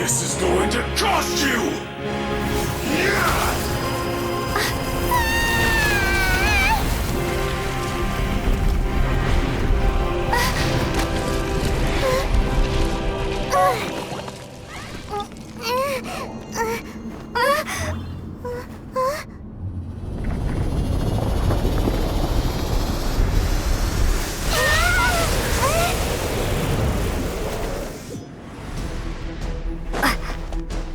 This is going to cost you! Yeah!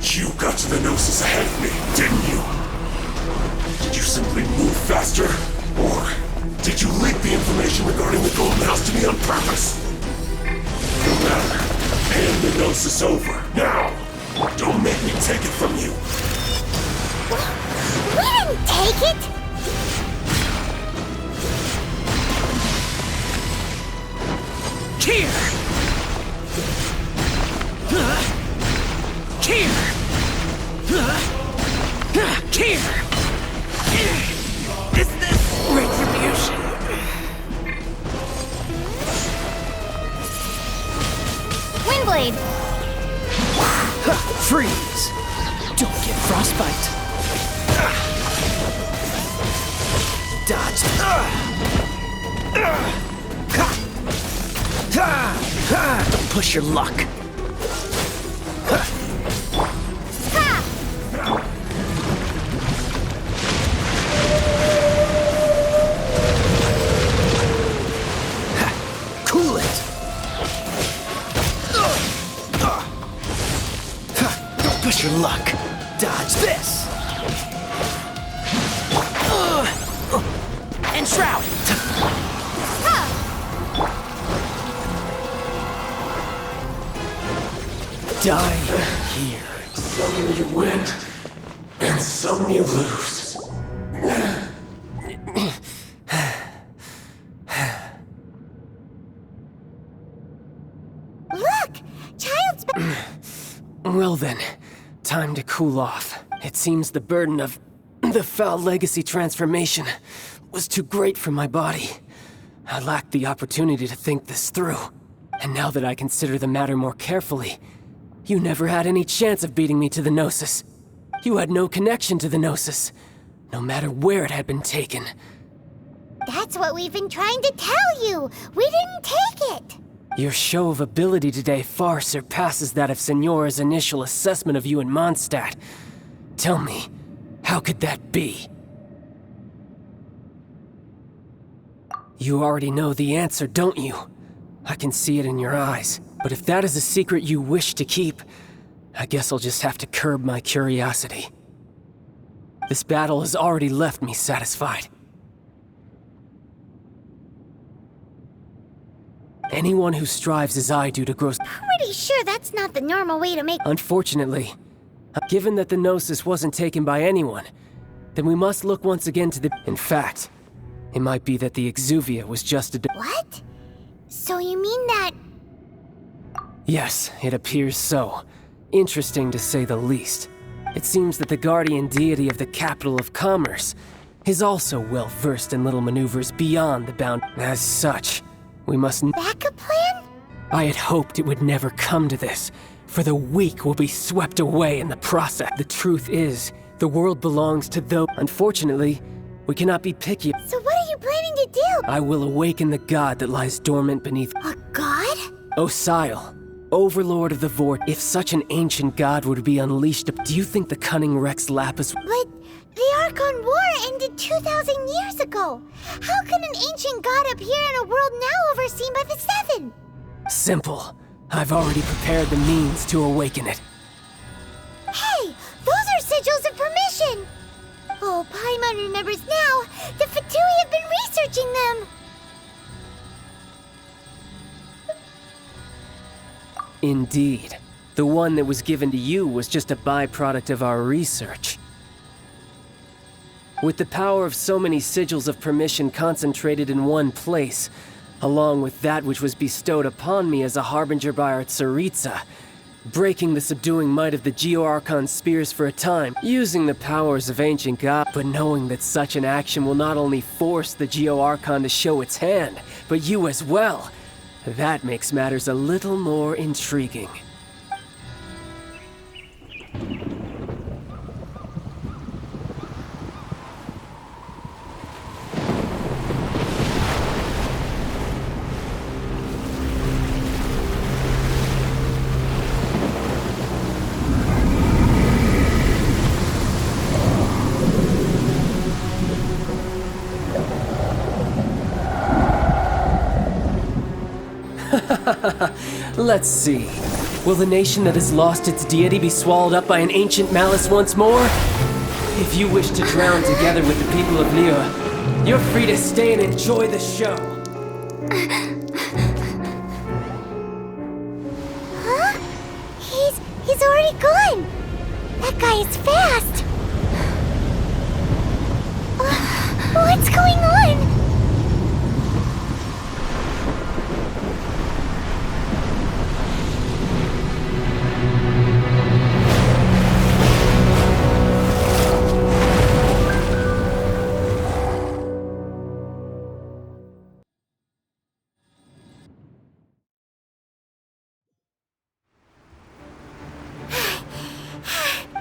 You got to the Gnosis ahead of me, didn't you? Did you simply move faster? Or did you leak the information regarding the Golden House to me on purpose? No matter. Hand the Gnosis over, now! Don't make me take it from you! We didn't take it! Here! Here! Here! Is this retribution? Windblade! Freeze! Don't get frostbite. Dodge. Don't push your luck. Cool it. Don't push your luck. Dodge this. And shroud. Die here. Some you win, and some you lose. Look! Child's Well then, time to cool off. It seems the burden of the foul legacy transformation was too great for my body. I lacked the opportunity to think this through. And now that I consider the matter more carefully, you never had any chance of beating me to the Gnosis. You had no connection to the Gnosis, no matter where it had been taken. That's what we've been trying to tell you! We didn't take it! Your show of ability today far surpasses that of Signora's initial assessment of you in Mondstadt. Tell me, how could that be? You already know the answer, don't you? I can see it in your eyes. But if that is a secret you wish to keep, I guess I'll just have to curb my curiosity. This battle has already left me satisfied. Anyone who strives as I do to grow... Pretty sure that's not the normal way to make... Unfortunately, given that the Gnosis wasn't taken by anyone, then we must look once again to the... In fact, it might be that the Exuvia was just a... What? So you mean that... Yes, it appears so. Interesting to say the least. It seems that the guardian deity of the capital of commerce is also well versed in little maneuvers beyond the bound. As such, we must... Backup plan? I had hoped it would never come to this, for the weak will be swept away in the process. The truth is, the world belongs to those... Unfortunately, we cannot be picky. So what are you planning to do? I will awaken the god that lies dormant beneath... A god? Osial, overlord of the Vort. If such an ancient god were to be unleashed, do you think the cunning Rex Lapis... But the Archon War ended 2,000 years ago. How can an ancient god appear in a world now overseen by the Seven? Simple. I've already prepared the means to awaken it. Hey, those are sigils of permission! Oh, Paimon remembers now. The Fatui have been researching them. Indeed. The one that was given to you was just a byproduct of our research. With the power of so many sigils of permission concentrated in one place, along with that which was bestowed upon me as a harbinger by our Tsaritsa, breaking the subduing might of the Geo-Archon spears for a time, using the powers of ancient god, but knowing that such an action will not only force the Geo-Archon to show its hand, but you as well. That makes matters a little more intriguing. Let's see. Will the nation that has lost its deity be swallowed up by an ancient malice once more? If you wish to drown together with the people of Liyue, you're free to stay and enjoy the show. Huh? He's already gone. That guy is fast. What's going on?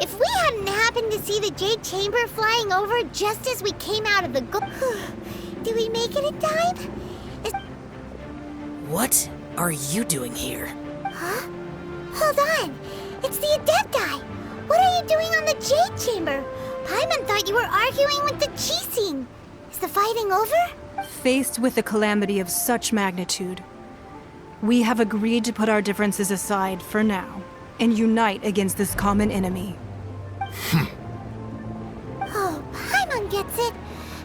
If we hadn't happened to see the Jade Chamber flying over just as we came out of the did we make it in time? What are you doing here? Huh? Hold on. It's the Adepti. What are you doing on the Jade Chamber? Paimon thought you were arguing with the Chising. Is the fighting over? Faced with a calamity of such magnitude, we have agreed to put our differences aside for now and unite against this common enemy. Oh, Paimon gets it.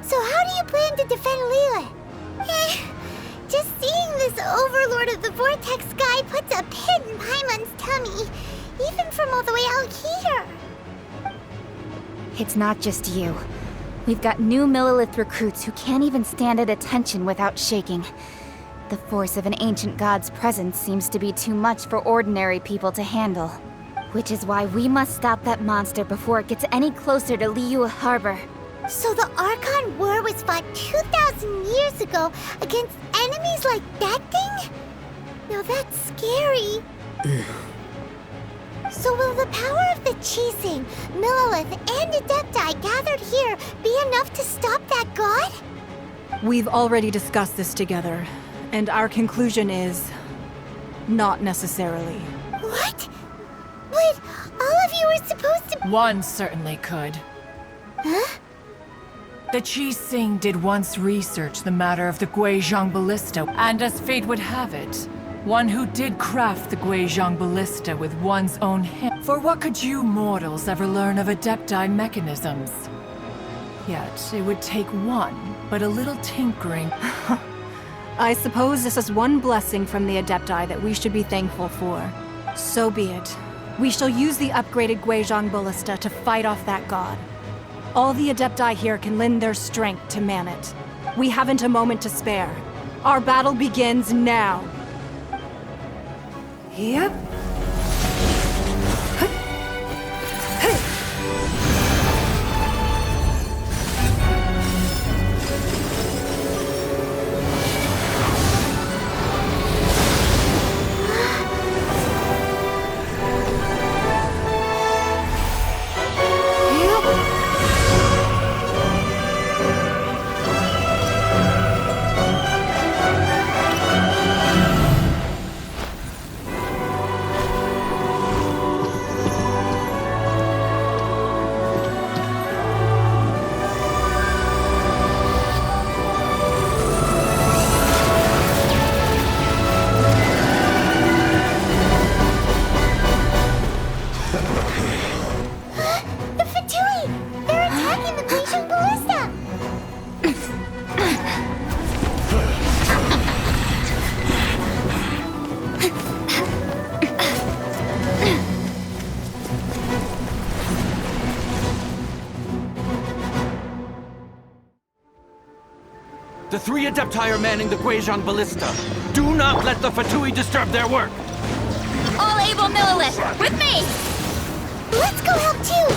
So how do you plan to defend Liyue? Just seeing this Overlord of the Vortex guy puts a pit in Paimon's tummy, even from all the way out here. It's not just you. We've got new Millelith recruits who can't even stand at attention without shaking. The force of an ancient god's presence seems to be too much for ordinary people to handle. Which is why we must stop that monster before it gets any closer to Liyue Harbor. So the Archon War was fought 2,000 years ago against enemies like that thing? Now that's scary. So will the power of the Chising, Millelith, and Adepti gathered here be enough to stop that god? We've already discussed this together, and our conclusion is not necessarily. What? But all of you were supposed to... One certainly could. Huh? The Chising did once research the matter of the Guizhong Ballista, and as fate would have it, one who did craft the Guizhong Ballista with one's own hand. For what could you mortals ever learn of Adepti mechanisms? Yet, it would take one, but a little tinkering. I suppose this is one blessing from the Adepti that we should be thankful for. So be it. We shall use the upgraded Guizhong Ballista to fight off that god. All the Adepti here can lend their strength to man it. We haven't a moment to spare. Our battle begins now. Yep. The Fatui! They're attacking the Guizhong Ballista! The three Adepti are manning the Guizhong Ballista. Do not let the Fatui disturb their work! All able Millelith, with me! Let's go help too!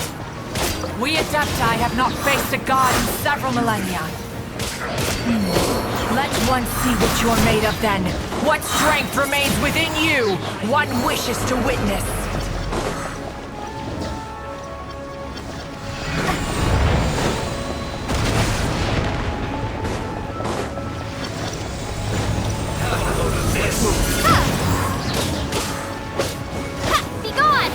We Adepti have not faced a god in several millennia. Let one see what you're made of then. What strength remains within you, one wishes to witness. Be gone!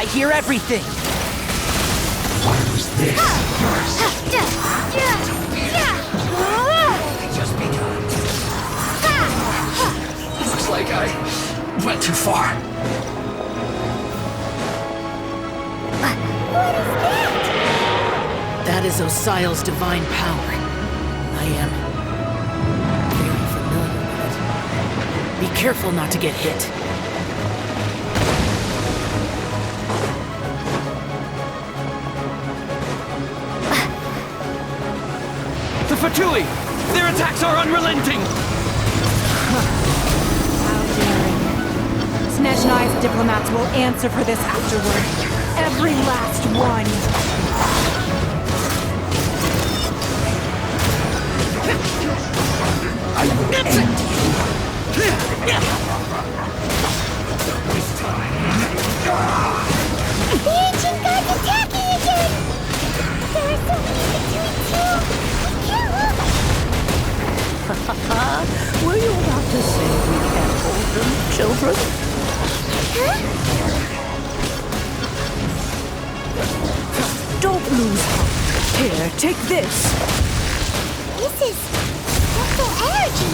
hear everything! What was this? Just begun. Looks like I went too far. That is Osial's divine power. I am very familiar with it. Be careful not to get hit. The Fatui! Their attacks are unrelenting! How daring. Snezhnai's diplomats will answer for this afterward. Every last one. I will end you. The ancient god's attacking again! There are so many between two! We can't look! Were you about to say we can't hold them, children? Huh? Don't lose heart. Here, take this. This is special energy!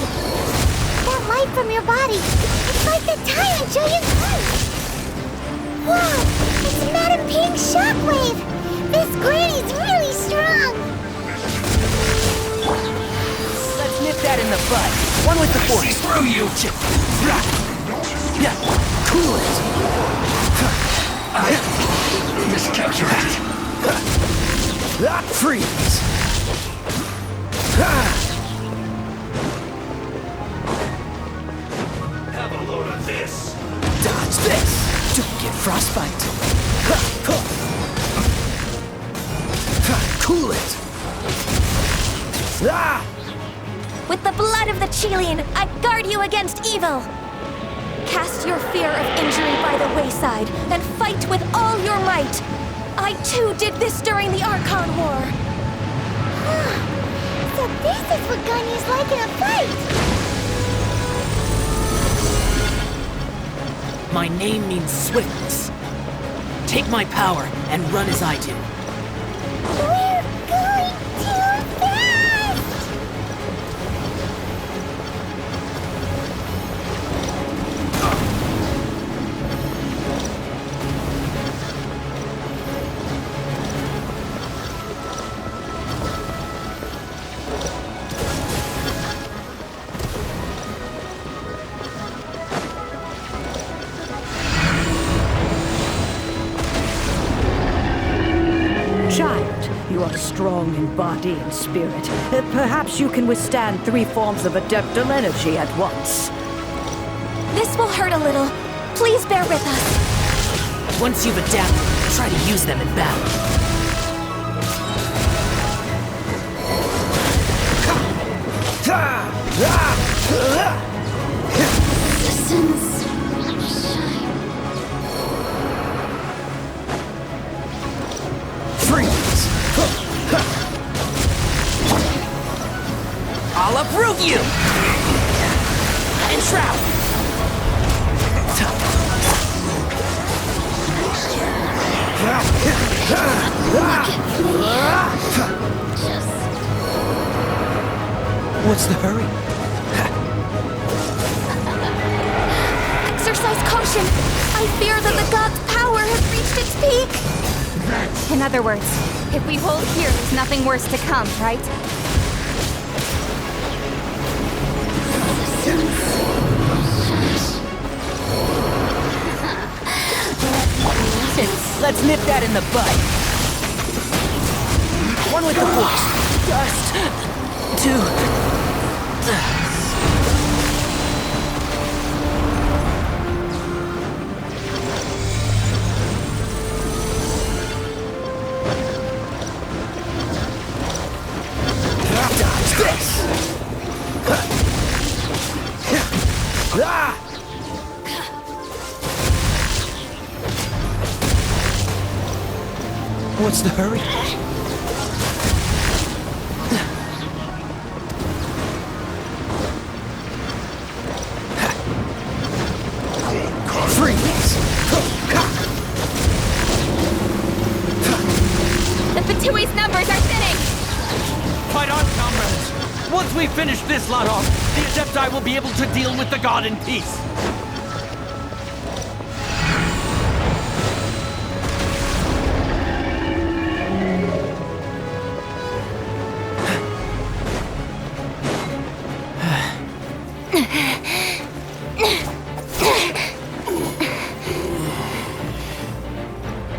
That light from your body, it's like the time Julian's life! Whoa! It's Madame Ping's shockwave! This granny's really strong! Let's nip that in the bud. One with the force. Through you! Yeah, cool it. I miscalculated. Freeze. Have a load of this. Dodge this. Don't get frostbite. Cool it. With the blood of the Chilean, I guard you against evil! Cast your fear of injury by the wayside, and fight with all your might! I too did this during the Archon War! So this is what Ganya's like in a fight! My name means swiftness. Take my power and run as I do. We're going too fast! Child, you are strong in body and spirit. Perhaps you can withstand 3 forms of adeptal energy at once. This will hurt a little. Please bear with us. Once you've adapted, try to use them in battle. Freeze! I'll uproot you! Entrap! What's the hurry? Exercise caution! I fear that the god's power has reached its peak! In other words, if we hold here, there's nothing worse to come, right? Let's nip that in the bud. One with the force. Just two. Dodge this. What's the hurry? Freeze! we finish this lot off, the Adepti will be able to deal with the god in peace.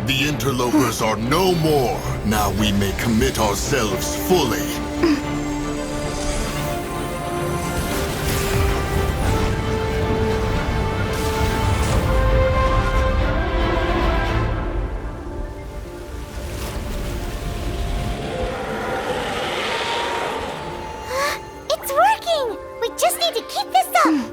The interlopers are no more. Now we may commit ourselves fully. It's working! We just need to keep this up!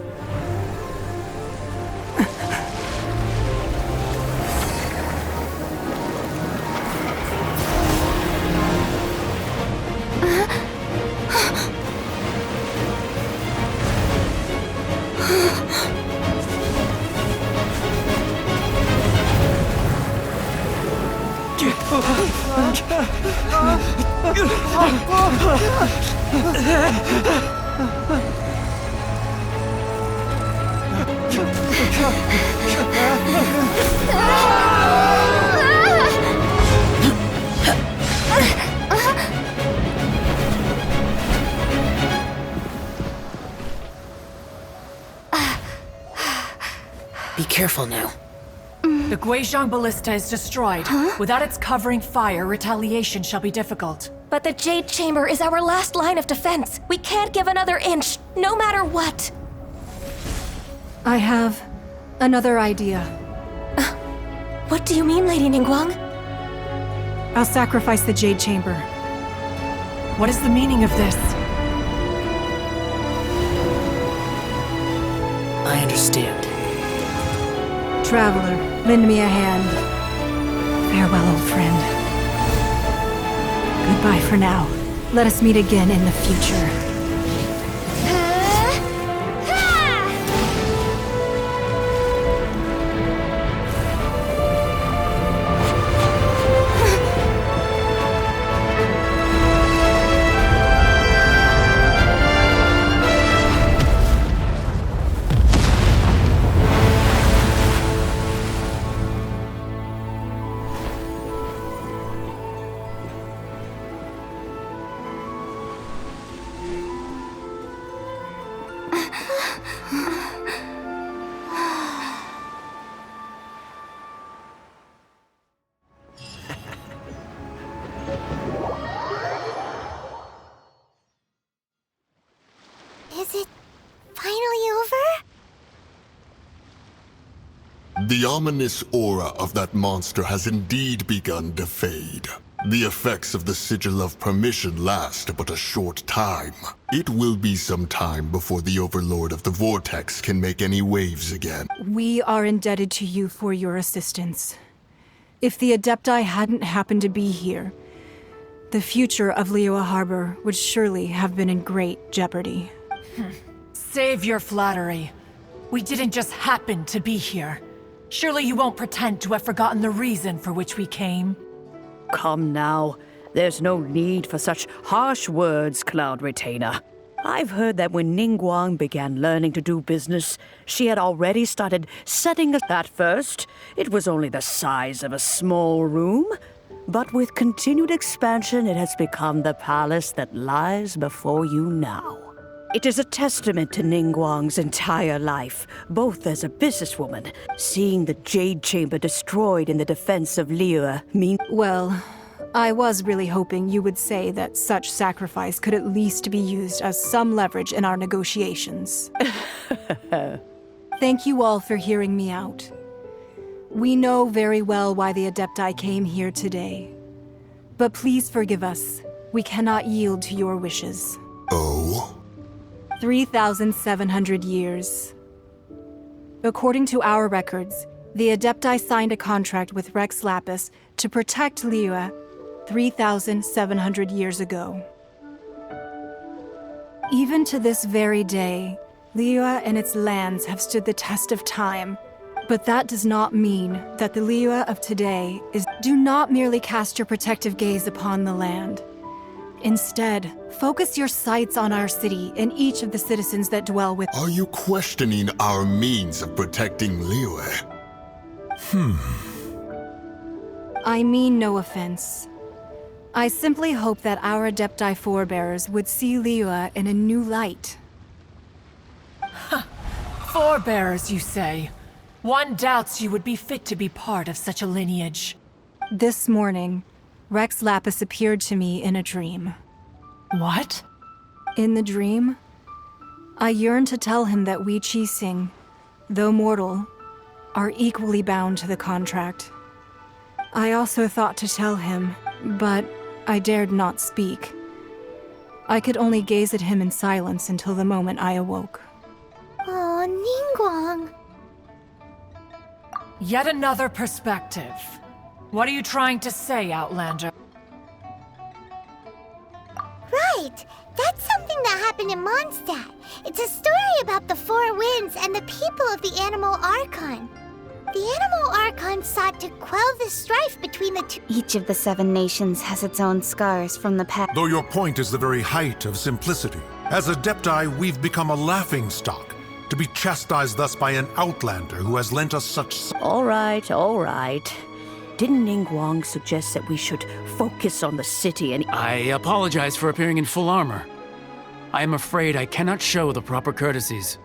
Be careful now. The Guizhong Ballista is destroyed. Without its covering fire, retaliation shall be difficult. But the Jade Chamber is our last line of defense. We can't give another inch, no matter what. I have another idea. What do you mean, Lady Ningguang? I'll sacrifice the Jade Chamber. What is the meaning of this? I understand. Traveler, lend me a hand. Farewell, old friend. Goodbye for now. Let us meet again in the future. Is it finally over? The ominous aura of that monster has indeed begun to fade. The effects of the Sigil of Permission last but a short time. It will be some time before the Overlord of the Vortex can make any waves again. We are indebted to you for your assistance. If the Adepti hadn't happened to be here, the future of Liyue Harbor would surely have been in great jeopardy. Save your flattery. We didn't just happen to be here. Surely you won't pretend to have forgotten the reason for which we came. Come now. There's no need for such harsh words, Cloud Retainer. I've heard that when Ningguang began learning to do business, she had already started setting us. At first, it was only the size of a small room, but with continued expansion, it has become the palace that lies before you now. It is a testament to Ningguang's entire life, both as a businesswoman. Seeing the Jade Chamber destroyed in the defense of Liyue means... Well, I was really hoping you would say that such sacrifice could at least be used as some leverage in our negotiations. Thank you all for hearing me out. We know very well why the Adepti came here today. But please forgive us. We cannot yield to your wishes. Oh? 3,700 years. According to our records, the Adepti signed a contract with Rex Lapis to protect Liyue 3,700 years ago. Even to this very day, Liyue and its lands have stood the test of time. But that does not mean that the Liyue of today is... Do not merely cast your protective gaze upon the land. Instead, focus your sights on our city and each of the citizens that dwell with. Are you questioning our means of protecting Liyue? I mean no offense. I simply hope that our Adepti forebears would see Liyue in a new light. Forebearers, you say? One doubts you would be fit to be part of such a lineage. This morning, Rex Lapis appeared to me in a dream. What? In the dream, I yearned to tell him that we Qixing, though mortal, are equally bound to the contract. I also thought to tell him, but I dared not speak. I could only gaze at him in silence until the moment I awoke. Oh, Ningguang. Yet another perspective. What are you trying to say, Outlander? Right! That's something that happened in Mondstadt. It's a story about the Four Winds and the people of the Animal Archon. The Animal Archon sought to quell the strife between the two. Each of the 7 nations has its own scars from the past. Though your point is the very height of simplicity. As Adepti, we've become a laughingstock, to be chastised thus by an outlander who has lent us such... All right, all right. Didn't Ningguang suggest that we should focus on the city and... I apologize for appearing in full armor. I am afraid I cannot show the proper courtesies.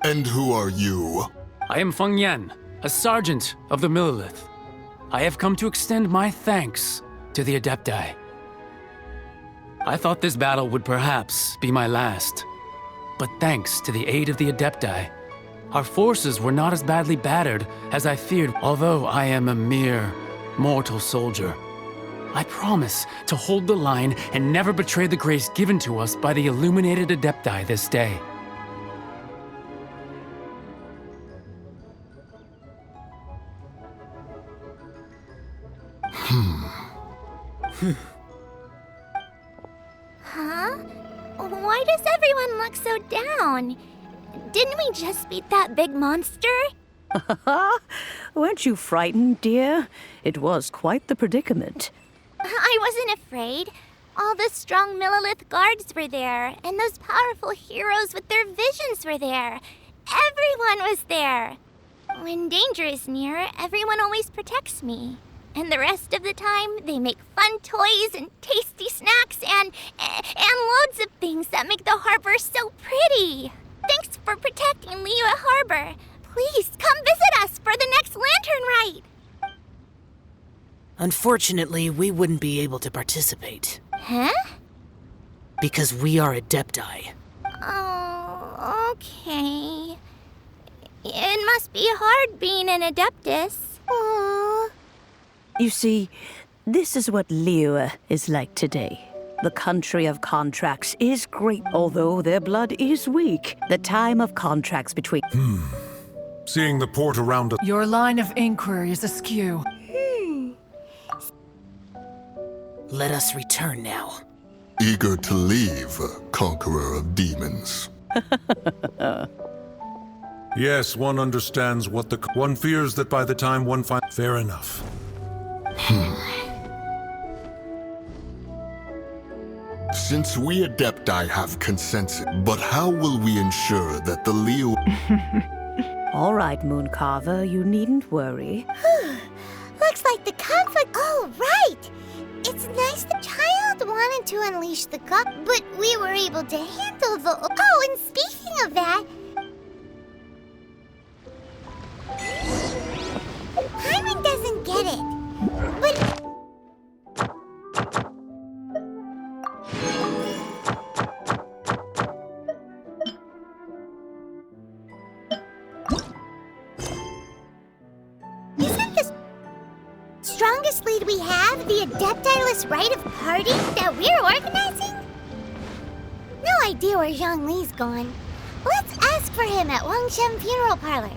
And who are you? I am Feng Yan, a sergeant of the Millelith. I have come to extend my thanks to the Adepti. I thought this battle would perhaps be my last. But thanks to the aid of the Adepti, our forces were not as badly battered as I feared, although I am a mere mortal soldier. I promise to hold the line and never betray the grace given to us by the illuminated Adepti this day. Huh? Why does everyone look so down? Didn't we just beat that big monster? Weren't you frightened, dear? It was quite the predicament. I wasn't afraid. All the strong Millelith guards were there, and those powerful heroes with their visions were there. Everyone was there. When danger is near, everyone always protects me. And the rest of the time, they make fun toys and tasty snacks and loads of things that make the harbor so pretty. Thanks for protecting Liyue Harbor. Please come visit us for the next lantern rite. Unfortunately, we wouldn't be able to participate. Huh? Because we are Adepti. Oh, okay. It must be hard being an Adeptus. Aww. You see, this is what Liyue is like today. The country of contracts is great, although their blood is weak. The time of contracts between... Seeing the port around us... Your line of inquiry is askew. Let us return now. Eager to leave, conqueror of demons. Yes, one understands what the... One fears that by the time one finds... Fair enough. Since we Adepti have consensus, but how will we ensure that the Liyue... All right, Mooncarver, you needn't worry. Looks like the conflict... Oh, right! It's nice the child wanted to unleash the cup, but we were able to handle the... Oh, and speaking of that... Hyman doesn't get it, but... Isn't the strongest lead we have the Adeptiless Rite of Party that we're organizing? No idea where Zhang Li's gone. Let's ask for him at Wangshen Funeral Parlor.